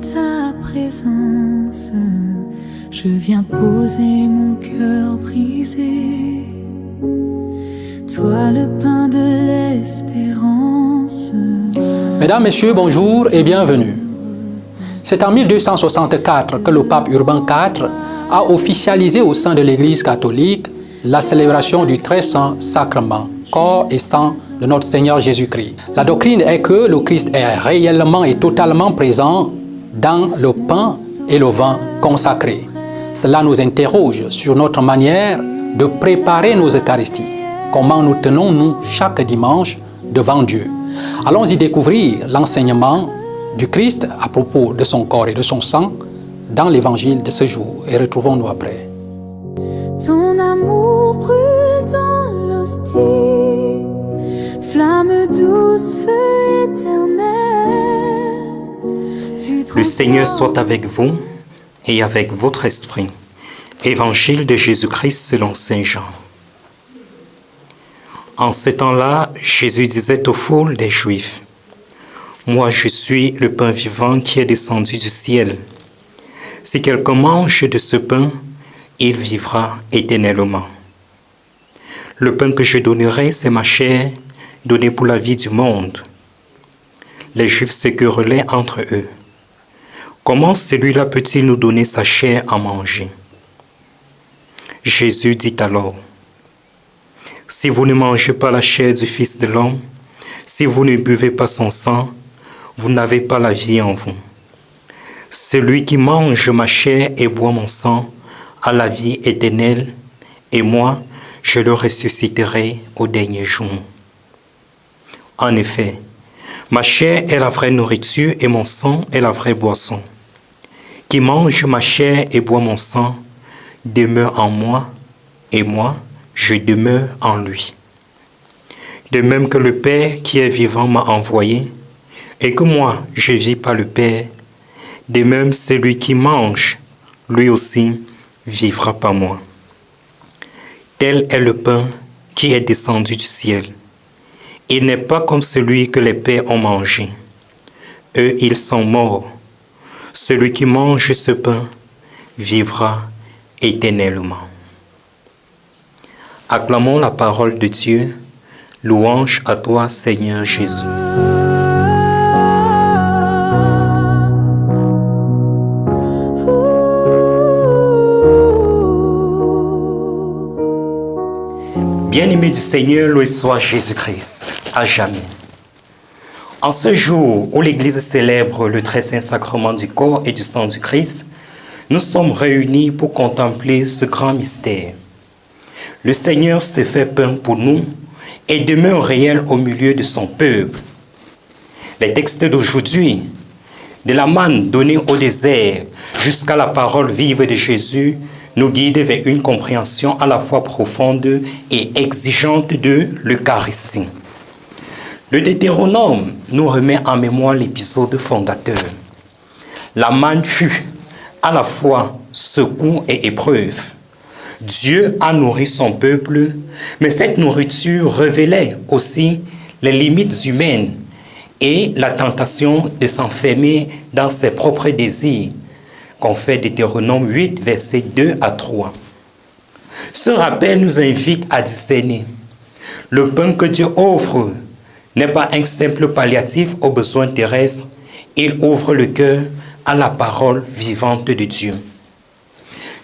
ta présence, je viens poser mon cœur brisé. Toi le pain de l'espérance. Mesdames, Messieurs, bonjour et bienvenue. C'est en 1264 que le pape Urbain IV a officialisé au sein de l'Église catholique la célébration du très saint sacrement, corps et sang de notre Seigneur Jésus-Christ. La doctrine est que le Christ est réellement et totalement présent dans le pain et le vin consacrés. Cela nous interroge sur notre manière de préparer nos Eucharisties. Comment nous tenons-nous chaque dimanche devant Dieu? Allons y découvrir l'enseignement du Christ à propos de son corps et de son sang dans l'évangile de ce jour et retrouvons-nous après. Ton amour brûle dans l'hostie, flamme douce, feu éternel. Le Seigneur soit avec vous et avec votre esprit. Évangile de Jésus-Christ selon Saint Jean. En ce temps-là, Jésus disait aux foules des Juifs, « Moi, je suis le pain vivant qui est descendu du ciel. Si quelqu'un mange de ce pain, il vivra éternellement. Le pain que je donnerai, c'est ma chair, donnée pour la vie du monde. » Les Juifs se querellaient entre eux. Comment celui-là peut-il nous donner sa chair à manger? Jésus dit alors, « Si vous ne mangez pas la chair du Fils de l'homme, si vous ne buvez pas son sang, vous n'avez pas la vie en vous. Celui qui mange ma chair et boit mon sang a la vie éternelle, et moi, je le ressusciterai au dernier jour. En effet, ma chair est la vraie nourriture et mon sang est la vraie boisson. Qui mange ma chair et boit mon sang demeure en moi, et moi, je demeure en lui. De même que le Père qui est vivant m'a envoyé, et que moi, je vis par le Père, de même celui qui mange, lui aussi, vivra par moi. Tel est le pain qui est descendu du ciel. Il n'est pas comme celui que les pères ont mangé. Eux, ils sont morts. Celui qui mange ce pain vivra éternellement. Acclamons la parole de Dieu. Louange à toi, Seigneur Jésus. Bien-aimé du Seigneur, loué soit Jésus-Christ, à jamais. En ce jour où l'Église célèbre le très saint sacrement du corps et du sang du Christ, nous sommes réunis pour contempler ce grand mystère. Le Seigneur s'est fait pain pour nous et demeure réel au milieu de son peuple. Les textes d'aujourd'hui, de la manne donnée au désert jusqu'à la parole vive de Jésus, nous guident vers une compréhension à la fois profonde et exigeante de l'Eucharistie. Le Deutéronome nous remet en mémoire l'épisode fondateur. La manne fut à la fois secours et épreuve. Dieu a nourri son peuple, mais cette nourriture révélait aussi les limites humaines et la tentation de s'enfermer dans ses propres désirs, qu'on fait Deutéronome 8, versets 2 à 3. Ce rappel nous invite à discerner. Le pain que Dieu offre n'est pas un simple palliatif aux besoins terrestres, il ouvre le cœur à la parole vivante de Dieu.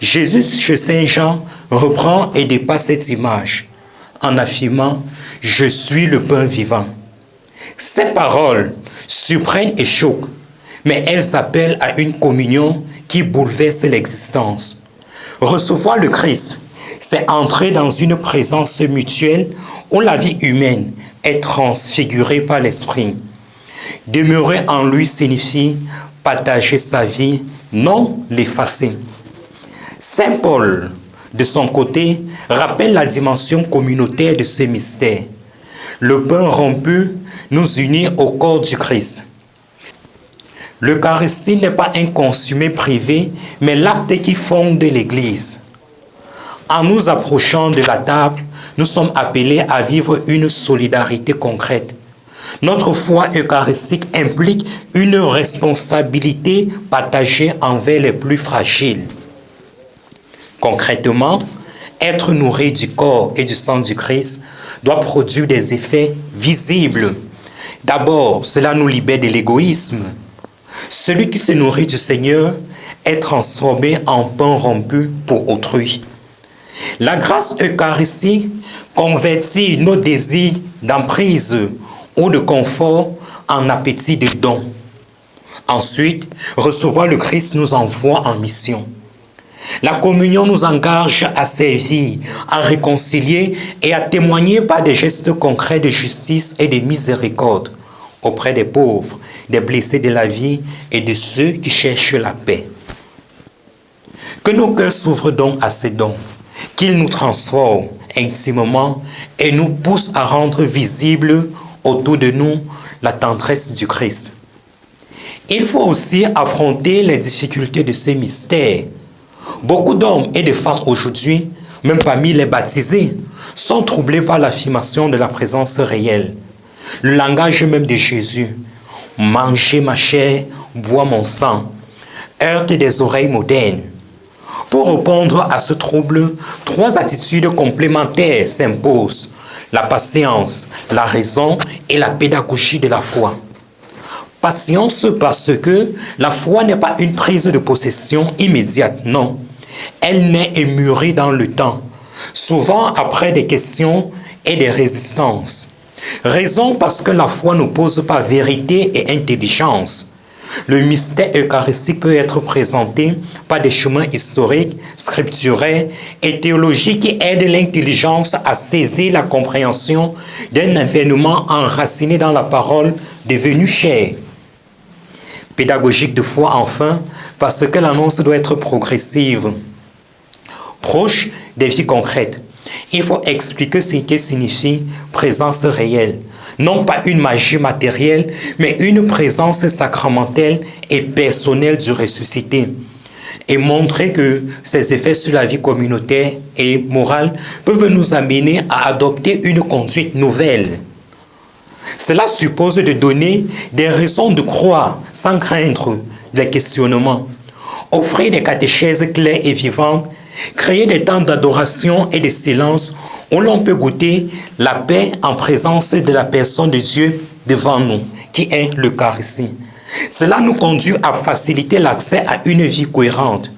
Jésus, chez Saint Jean, reprend et dépasse cette image en affirmant « Je suis le pain vivant ». Ces paroles surprennent et choquent, mais elles appellent à une communion qui bouleverse l'existence. Recevoir le Christ, c'est entrer dans une présence mutuelle où la vie humaine est transfigurée par l'Esprit. Demeurer en lui signifie partager sa vie, non l'effacer. Saint Paul, de son côté, rappelle la dimension communautaire de ce mystère. Le pain rompu nous unit au corps du Christ. L'Eucharistie n'est pas un consumé privé, mais l'acte qui fonde l'Église. En nous approchant de la table, nous sommes appelés à vivre une solidarité concrète. Notre foi eucharistique implique une responsabilité partagée envers les plus fragiles. Concrètement, être nourri du corps et du sang du Christ doit produire des effets visibles. D'abord, cela nous libère de l'égoïsme. Celui qui se nourrit du Seigneur est transformé en pain rompu pour autrui. La grâce eucharistique convertit nos désirs d'emprise ou de confort en appétit de don. Ensuite, recevoir le Christ nous envoie en mission. La communion nous engage à servir, à réconcilier et à témoigner par des gestes concrets de justice et de miséricorde auprès des pauvres, des blessés de la vie et de ceux qui cherchent la paix. Que nos cœurs s'ouvrent donc à ces dons, qu'ils nous transforment intimement et nous poussent à rendre visible autour de nous la tendresse du Christ. Il faut aussi affronter les difficultés de ce mystère. Beaucoup d'hommes et de femmes aujourd'hui, même parmi les baptisés, sont troublés par l'affirmation de la présence réelle. Le langage même de Jésus, « Mangez ma chair, bois mon sang », heurte des oreilles modernes. Pour répondre à ce trouble, 3 attitudes complémentaires s'imposent: la patience, la raison et la pédagogie de la foi. Patience parce que la foi n'est pas une prise de possession immédiate, non. Elle naît et mûrit dans le temps, souvent après des questions et des résistances. Raison parce que la foi n'oppose pas vérité et intelligence. Le mystère eucharistique peut être présenté par des chemins historiques, scripturaires et théologiques qui aident l'intelligence à saisir la compréhension d'un événement enraciné dans la parole devenue chair. Pédagogique de foi enfin, parce que l'annonce doit être progressive, proche des vies concrètes. Il faut expliquer ce que signifie présence réelle. Non pas une magie matérielle, mais une présence sacramentelle et personnelle du ressuscité. Et montrer que ces effets sur la vie communautaire et morale peuvent nous amener à adopter une conduite nouvelle. Cela suppose de donner des raisons de croire sans craindre les questionnements, offrir des catéchèses claires et vivantes, créer des temps d'adoration et de silence où l'on peut goûter la paix en présence de la personne de Dieu devant nous, qui est l'Eucharistie. Cela nous conduit à faciliter l'accès à une vie cohérente.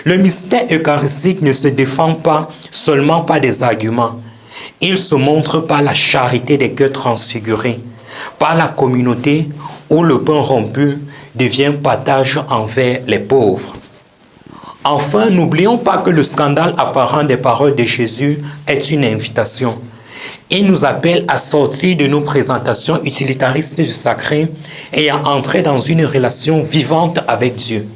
Le mystère eucharistique ne se défend pas seulement par des arguments. Il se montre par la charité des cœurs transfigurés, par la communauté où le pain rompu devient partage envers les pauvres. Enfin, n'oublions pas que le scandale apparent des paroles de Jésus est une invitation. Il nous appelle à sortir de nos présentations utilitaristes du sacré et à entrer dans une relation vivante avec Dieu.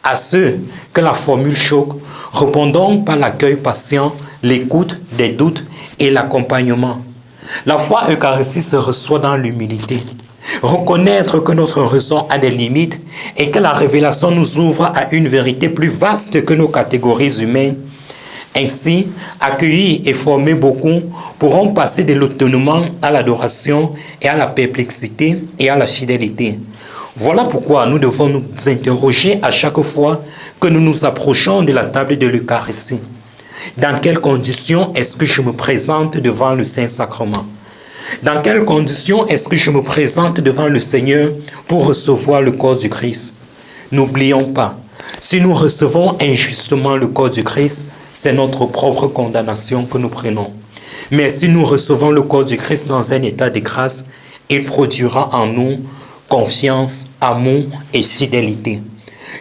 À ceux que la formule choque, répondons par l'accueil patient, l'écoute des doutes et l'accompagnement. La foi eucharistique se reçoit dans l'humilité. Reconnaître que notre raison a des limites et que la révélation nous ouvre à une vérité plus vaste que nos catégories humaines. Ainsi, accueillir et former beaucoup pourront passer de l'étonnement à l'adoration et à la perplexité et à la fidélité. Voilà pourquoi nous devons nous interroger à chaque fois que nous nous approchons de la table de l'Eucharistie. Dans quelles conditions est-ce que je me présente devant le Saint-Sacrement? Dans quelles conditions est-ce que je me présente devant le Seigneur pour recevoir le corps du Christ? N'oublions pas, si nous recevons injustement le corps du Christ, c'est notre propre condamnation que nous prenons. Mais si nous recevons le corps du Christ dans un état de grâce, il produira en nous confiance, amour et fidélité.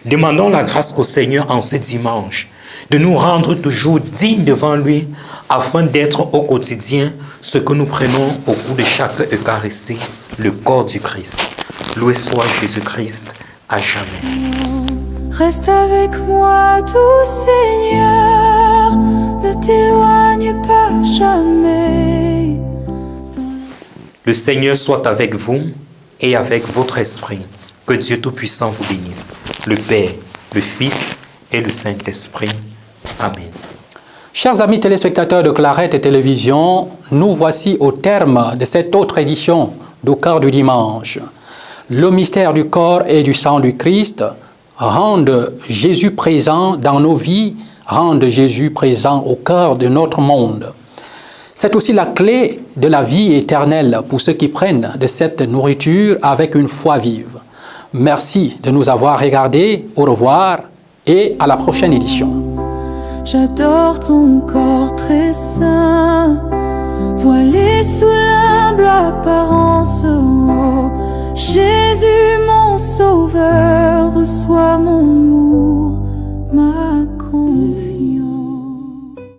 Demandons la grâce au Seigneur en ce dimanche, de nous rendre toujours dignes devant lui, afin d'être au quotidien ce que nous prenons au cours de chaque Eucharistie, le corps du Christ. Loué soit Jésus-Christ à jamais. Reste avec moi, doux Seigneur, ne t'éloigne pas jamais. Le Seigneur soit avec vous et avec votre esprit. Que Dieu Tout-Puissant vous bénisse, le Père, le Fils et le Saint-Esprit. Amen. Chers amis téléspectateurs de Clarette Télévision, nous voici au terme de cette autre édition du Cœur du Dimanche. Le mystère du corps et du sang du Christ rende Jésus présent dans nos vies, rende Jésus présent au cœur de notre monde. C'est aussi la clé de la vie éternelle pour ceux qui prennent de cette nourriture avec une foi vive. Merci de nous avoir regardés. Au revoir et à la prochaine édition. J'adore ton corps très saint, voilé sous l'humble apparence.